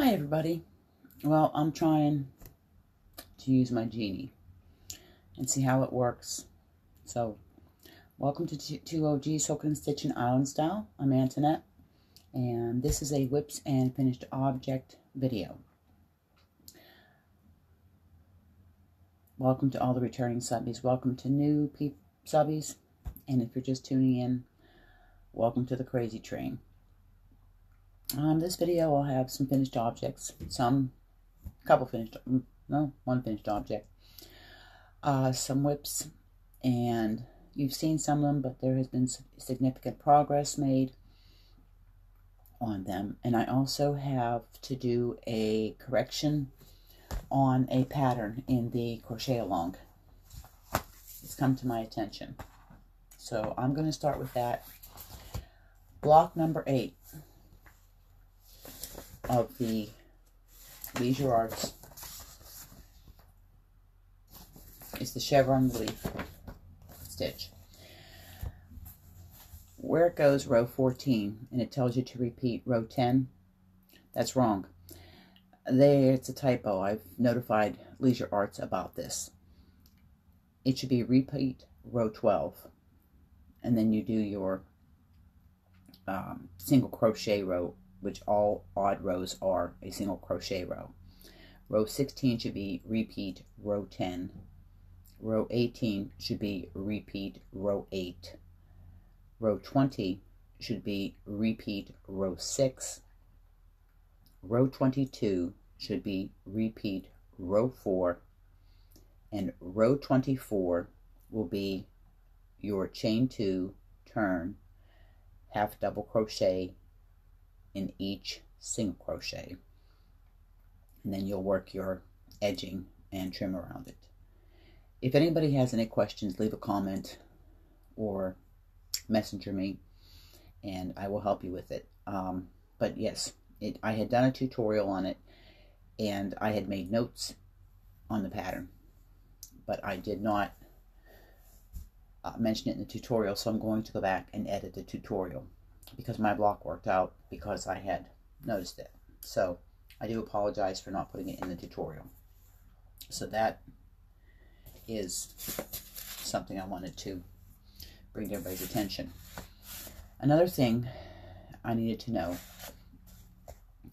Hi everybody. Well, I'm trying to use my genie and see how it works. So, welcome to 2OG Soaking and Stitching Island Style. I'm Antoinette, and this is a WIPs and Finished Object video. Welcome to all the returning subbies. Welcome to new subbies, and if you're just tuning in, welcome to the crazy train. This video I'll have some finished objects, one finished object, some WIPs, and you've seen some of them, but there has been significant progress made on them. And I also have to do a correction on a pattern in the crochet along. It's come to my attention. So I'm going to start with that. Block number 8 of the Leisure Arts is the chevron relief stitch. Where it goes, row 14, and it tells you to repeat row 10, that's wrong. It's a typo. I've notified Leisure Arts about this. It should be repeat row 12, and then you do your single crochet row, which all odd rows are a single crochet row. Row 16 should be repeat row 10. Row 18 should be repeat row 8. Row 20 should be repeat row 6. Row 22 should be repeat row 4. And row 24 will be your chain 2, turn, half double crochet in each single crochet, and then you'll work your edging and trim around it. If anybody has any questions, leave a comment or messenger me and I will help you with it. But yes, I had done a tutorial on it and I had made notes on the pattern, but I did not mention it in the tutorial, so I'm going to go back and edit the tutorial, because my block worked out because I had noticed it. So I do apologize for not putting it in the tutorial. So that is something I wanted to bring to everybody's attention. Another thing I needed to know,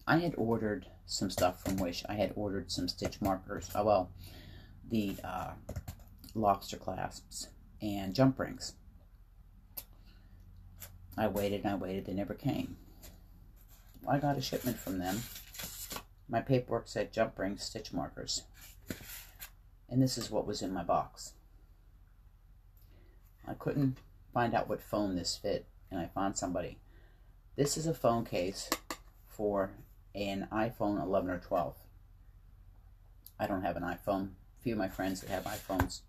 I had ordered some stuff from Wish. I had ordered some stitch markers, the lobster clasps and jump rings. I waited and I waited, they never came. I got a shipment from them. My paperwork said jump rings, stitch markers. And this is what was in my box. I couldn't find out what phone this fit, and I found somebody. This is a phone case for an iPhone 11 or 12. I don't have an iPhone. A few of my friends that have iPhones,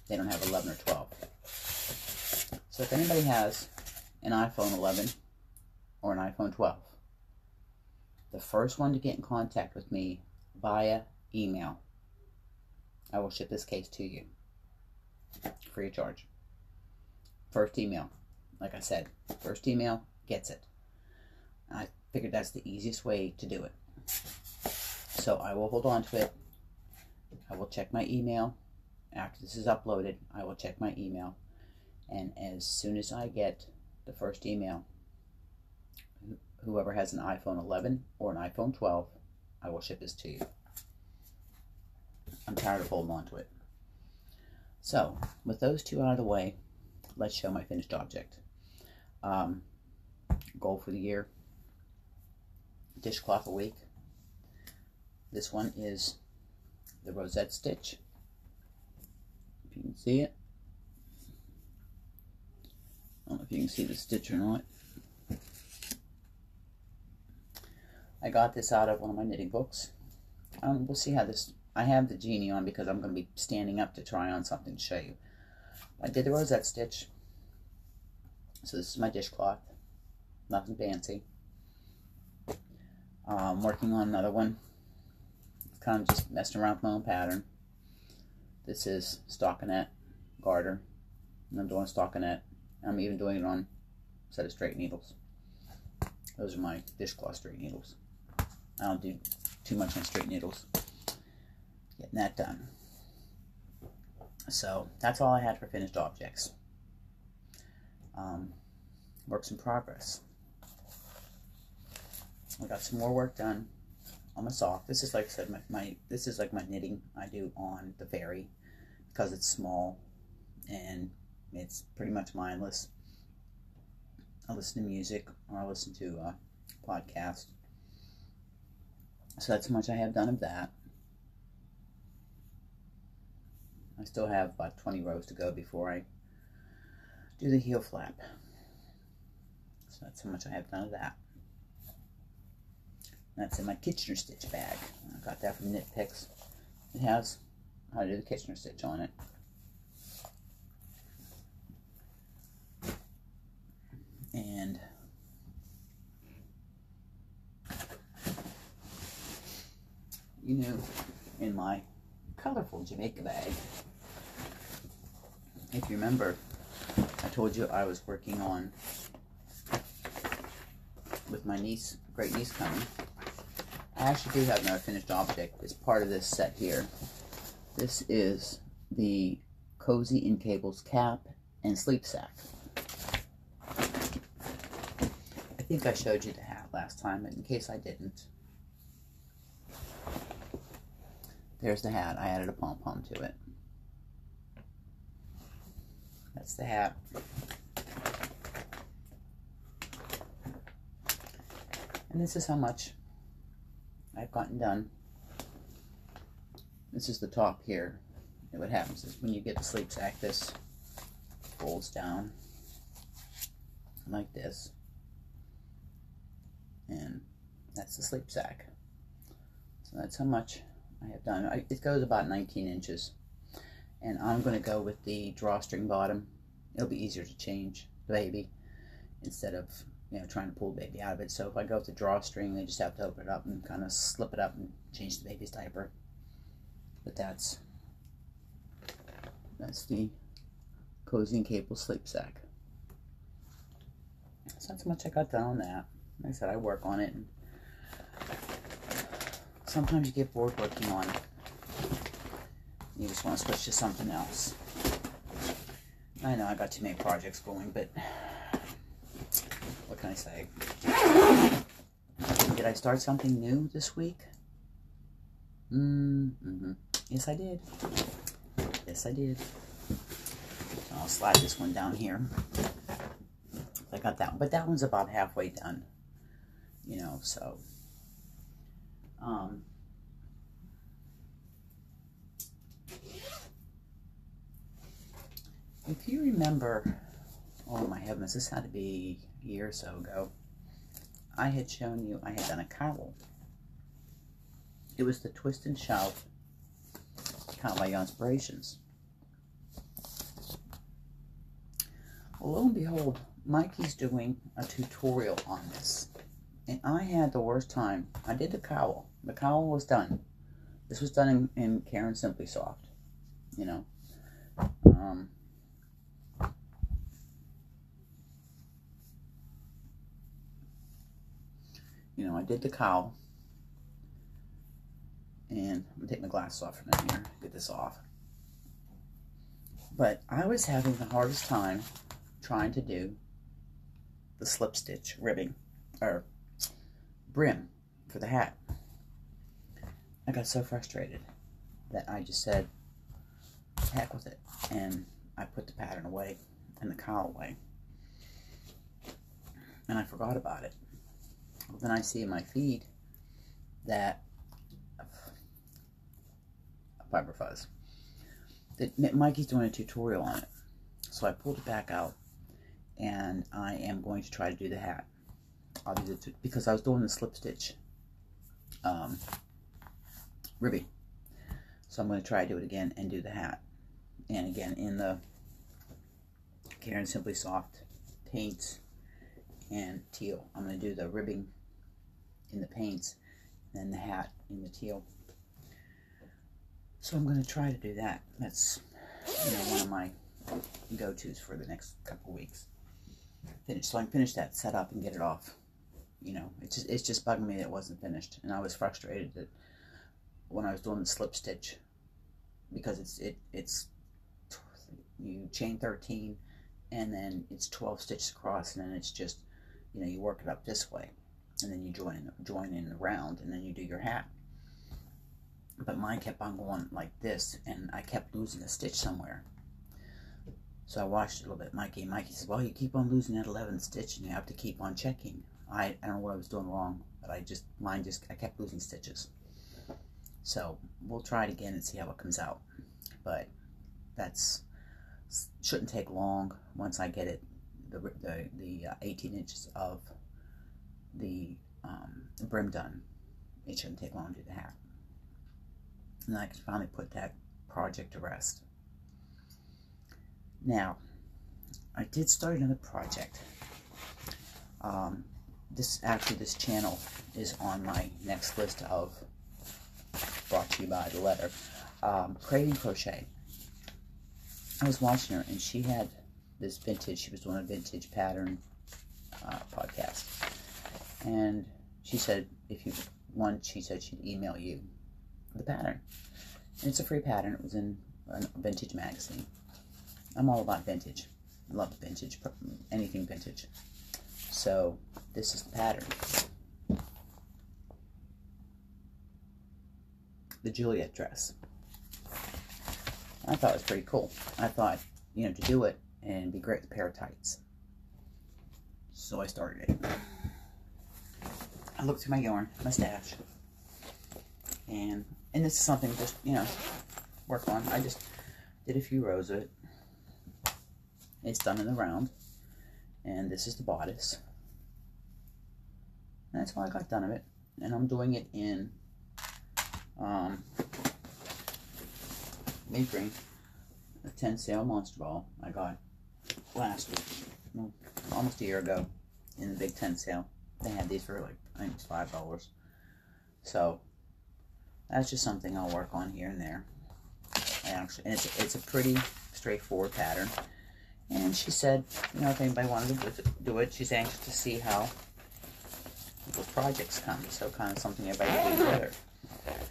they don't have 11 or 12. So if anybody has an iPhone 11 or an iPhone 12, the first one to get in contact with me via email, I will ship this case to you free of charge. First email, like I said, first email gets it. I figured that's the easiest way to do it. So I will hold on to it. I will check my email after this is uploaded. I will check my email, and as soon as I get the first email, whoever has an iPhone 11 or an iPhone 12, I will ship this to you. I'm tired of holding on to it. So, with those two out of the way, let's show my finished object. Goal for the year, dishcloth a week. This one is the rosette stitch, if you can see it. I don't know if you can see the stitch or not. I got this out of one of my knitting books. We'll see how this, I have the genie on because I'm going to be standing up to try on something to show you. I did the rosette stitch. So this is my dishcloth. Nothing fancy. I'm working on another one. Kind of just messing around with my own pattern. This is stockinette garter. And I'm doing a stockinette. I'm even doing it on a set of straight needles. Those are my dishcloth straight needles. I don't do too much on straight needles. Getting that done. So that's all I had for finished objects. Works in progress. I got some more work done on my sock. This is, like I said, this is like my knitting I do on the Fairy, because it's small and it's pretty much mindless. I listen to music, or I listen to a podcast. So that's how much I have done of that. I still have about 20 rows to go before I do the heel flap. So that's how much I have done of that. That's in my Kitchener stitch bag. I got that from Knit Picks. It has how to do the Kitchener stitch on it. And you know, in my colorful Jamaica bag, if you remember, I told you I was working on, with my niece, great niece coming. I actually do have another finished object as part of this set here. This is the Cozy in Cables cap and sleep sack. I think I showed you the hat last time, but in case I didn't, there's the hat. I added a pom-pom to it. That's the hat. And this is how much I've gotten done. This is the top here. And what happens is when you get the sleep sack, this folds down like this. And that's the sleep sack. So that's how much I have done. It goes about 19 inches. And I'm going to go with the drawstring bottom. It'll be easier to change the baby instead of, you know, trying to pull the baby out of it. So if I go with the drawstring, they just have to open it up and kind of slip it up and change the baby's diaper. But that's the Cozy and Cable sleep sack. So that's how much I got done on that. Like I said, I work on it, and sometimes you get bored working on it. You just want to switch to something else. I know I got too many projects going, but what can I say? Did I start something new this week? Yes, I did. Yes, I did. So I'll slide this one down here. I got that one, but that one's about halfway done. You know, so if you remember, oh my heavens, this had to be a year or so ago. I had shown you I had done a cowl. It was the Twist and Shout Cowl by Inspirations. Well, lo and behold, Mikey's doing a tutorial on this. And I had the worst time. I did the cowl. The cowl was done. This was done in Karen Simply Soft. You know. You know, I did the cowl. And I'm going to take my glasses off for a minute here. Get this off. But I was having the hardest time trying to do the slip stitch ribbing, or brim for the hat. I got so frustrated that I just said, heck with it. And I put the pattern away and the cowl away. And I forgot about it. Well, then I see in my feed that Fiber Fuzz, that Mikey's doing a tutorial on it. So I pulled it back out, and I am going to try to do the hat. I'll do the because I was doing the slip stitch ribbing. So I'm going to try to do it again and do the hat. And again, in the Karen Simply Soft paints and teal. I'm going to do the ribbing in the paints and the hat in the teal. So I'm going to try to do that. That's, you know, one of my go-tos for the next couple weeks. So I can finish that setup and get it off, it's just bugging me that it wasn't finished, and I was frustrated that when I was doing the slip stitch, because it's you chain 13, and then it's 12 stitches across, and then it's just, you work it up this way, and then you join in the round, and then you do your hat. But mine kept on going like this, and I kept losing a stitch somewhere. So I watched it a little bit. Mikey said, well, you keep on losing that 11th stitch, and you have to keep on checking. I don't know what I was doing wrong, but I kept losing stitches. So we'll try it again and see how it comes out. But shouldn't take long once I get it, the 18 inches of the brim done. It shouldn't take long to do the hat. And I can finally put that project to rest. Now, I did start another project. This channel is on my next list of, brought to you by the letter, Craving Crochet. I was watching her, and she had this vintage, she was doing a vintage pattern podcast. And she said, if you want, she said she'd email you the pattern. And it's a free pattern. It was in a vintage magazine. I'm all about vintage. I love vintage, anything vintage. So this is the pattern. The Juliet dress. I thought it was pretty cool. I thought, to do it and be great with a pair of tights. So I started it. I looked through my yarn, my stash, and this is something just, work on. I just did a few rows of it. It's done in the round, and this is the bodice. And that's all I got done of it, and I'm doing it in mint green, a 10 sale monster ball I got last week, no, almost a year ago, in the big 10 sale. They had these for like, I think it's $5. So that's just something I'll work on here and there. And it's a pretty straightforward pattern. And she said, if anybody wanted to do it, she's anxious to see how the projects come. So kind of something everybody can do together.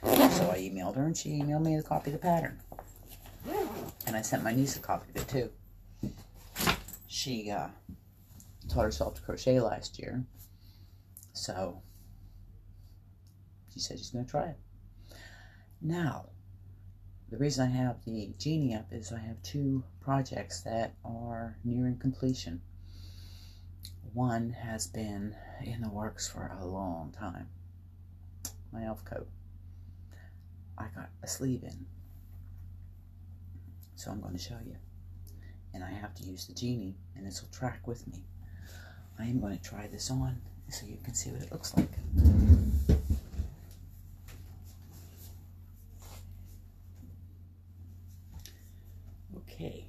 So I emailed her, and she emailed me a copy of the pattern. And I sent my niece a copy of it too. She taught herself to crochet last year. So she said she's going to try it. Now, the reason I have the Genie up is I have 2 projects that are nearing completion. One has been in the works for a long time. My elf coat. I got a sleeve in. So I'm going to show you. And I have to use the Genie, and this will track with me. I am going to try this on so you can see what it looks like. Okay.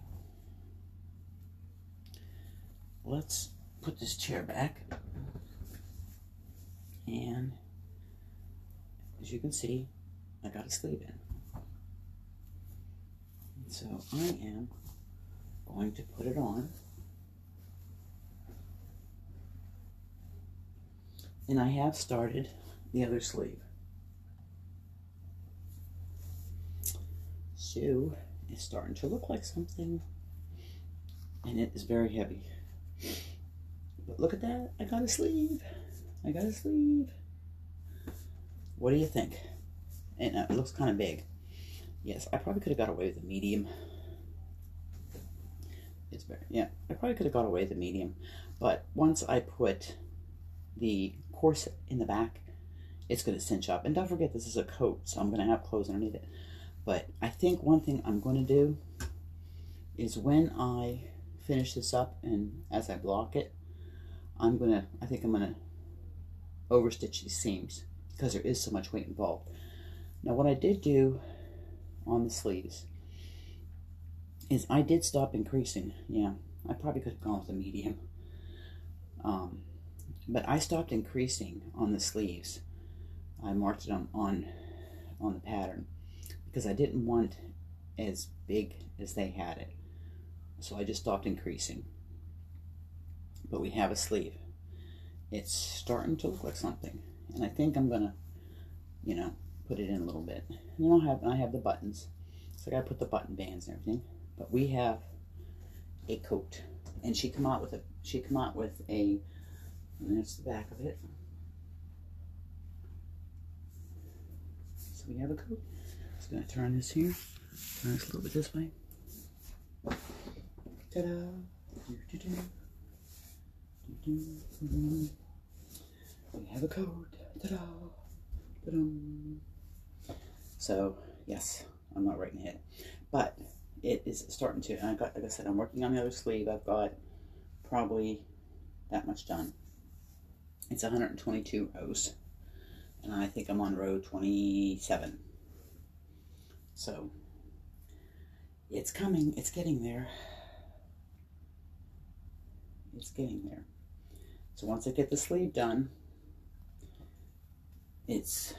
Let's put this chair back. And as you can see, I got a sleeve in. So I am going to put it on. And I have started the other sleeve. So it's starting to look like something. And it is very heavy. But look at that. I got a sleeve. I got a sleeve. What do you think? And it looks kind of big. Yes, I probably could have got away with a medium. It's very, yeah, I probably could have got away with a medium. But once I put the corset in the back, it's going to cinch up. And don't forget, this is a coat, so I'm going to have clothes underneath it. But I think one thing I'm going to do is when I finish this up and as I block it, I think I'm going to overstitch these seams because there is so much weight involved. Now what I did do on the sleeves is I did stop increasing. Yeah, I probably could have gone with a medium. But I stopped increasing on the sleeves. I marked it on the pattern because I didn't want as big as they had it. So I just stopped increasing. But we have a sleeve. it's starting to look like something. And I think I'm gonna, you know, put it in a little bit. And then I have the buttons. So I gotta put the button bands and everything. But we have a coat. And she come out with a, and that's the back of it. So we have a coat. Just gonna turn this here. Turn this a little bit this way. Ta-da! We have a code. Ta-da! Ta-dum. So yes, I'm not writing it, but it is starting to. And like I said, I'm working on the other sleeve. I've got probably that much done. It's 122 rows, and I think I'm on row 27. So it's coming. It's getting there. It's getting there. So once I get the sleeve done, it's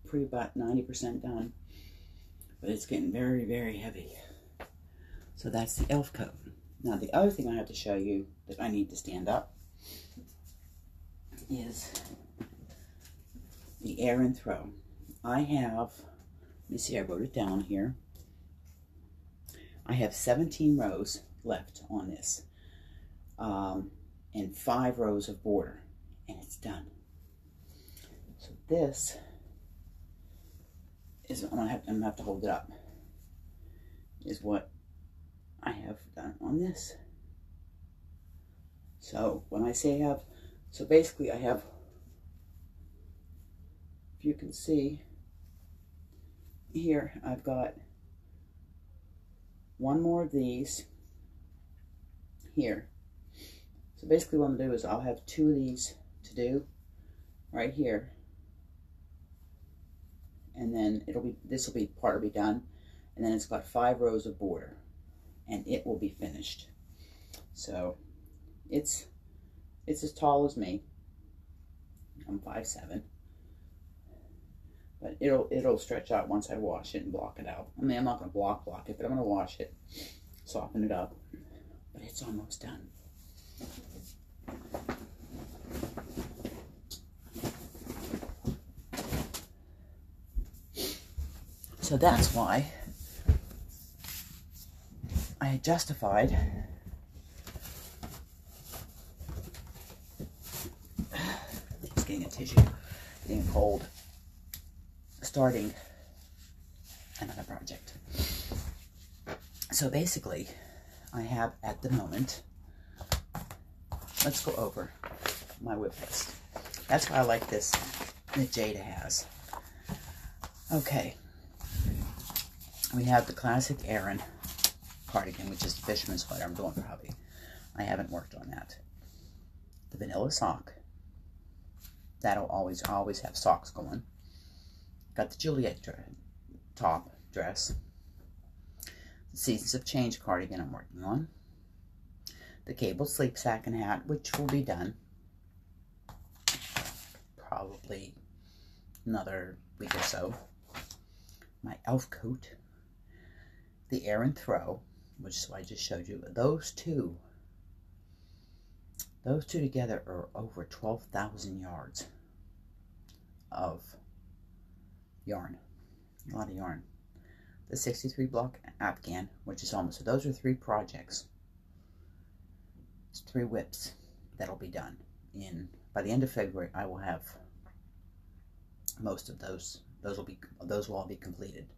pretty about 90% done, but it's getting very, very heavy. So that's the elf coat. Now the other thing I have to show you that I need to stand up is the air and throw. I have, let me see, I wrote it down here. I have 17 rows left on this, and 5 rows of border, and it's done. So this is, I'm gonna have to hold it up, is what I have done on this. So when I say I have, so basically I have, if you can see here, I've got one more of these here. So basically what I'm gonna do is I'll have 2 of these to do right here, and then this will be part will be done, and then it's got 5 rows of border, and it will be finished. So it's as tall as me. I'm 5'7", but it'll stretch out once I wash it and block it out. I mean, I'm not gonna block it, but I'm gonna wash it, soften it up. But it's almost done. So that's why I justified just getting a tissue, getting cold, starting another project. So basically, I have at the moment, let's go over my WIP list. That's why I like this that Jada has. Okay. We have the classic Aran cardigan, which is the fisherman's sweater I'm doing for hubby. I haven't worked on that. The vanilla sock. I'll always have socks going. Got the Juliet top dress. The Seasons of Change cardigan I'm working on. The cable sleep sack and hat, which will be done probably another week or so. My elf coat. The air and throw, which is what I just showed you. Those two together are over 12,000 yards of yarn. A lot of yarn. The 63 block Afghan, which is almost, so those are 3 projects. It's 3 WIPs that'll be done. By the end of February, I will have most of those. Those will all be completed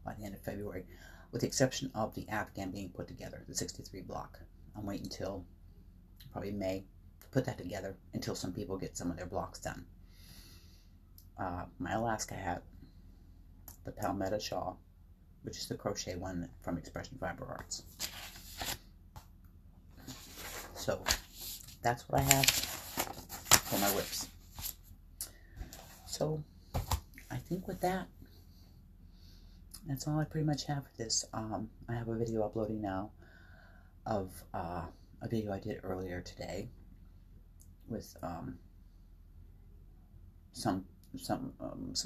by the end of February, with the exception of the Afghan being put together, the 63 block. I'm waiting until probably May to put that together until some people get some of their blocks done. My Alaska hat, the Palmetto shawl, which is the crochet one from Expression Fiber Arts. So that's what I have for my WIPs. So I think with that, that's all I pretty much have for this. I have a video uploading now of a video I did earlier today with some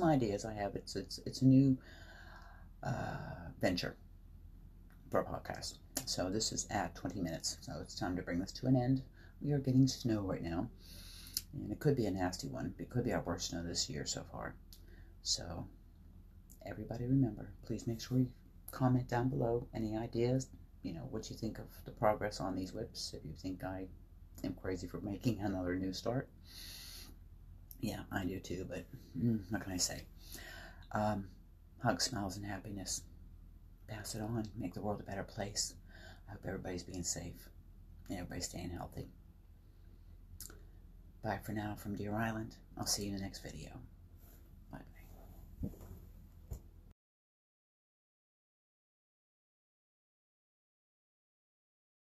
ideas I have. It's a new venture for a podcast. So this is at 20 minutes. So it's time to bring this to an end. We are getting snow right now. And it could be a nasty one. It could be our worst snow this year so far. So, everybody remember, please make sure you comment down below any ideas, what you think of the progress on these WIPs, if you think I am crazy for making another new start. Yeah, I do too, but what can I say? Hugs, smiles, and happiness. Pass it on. Make the world a better place. I hope everybody's being safe and everybody's staying healthy. Bye for now from Deer Island. I'll see you in the next video.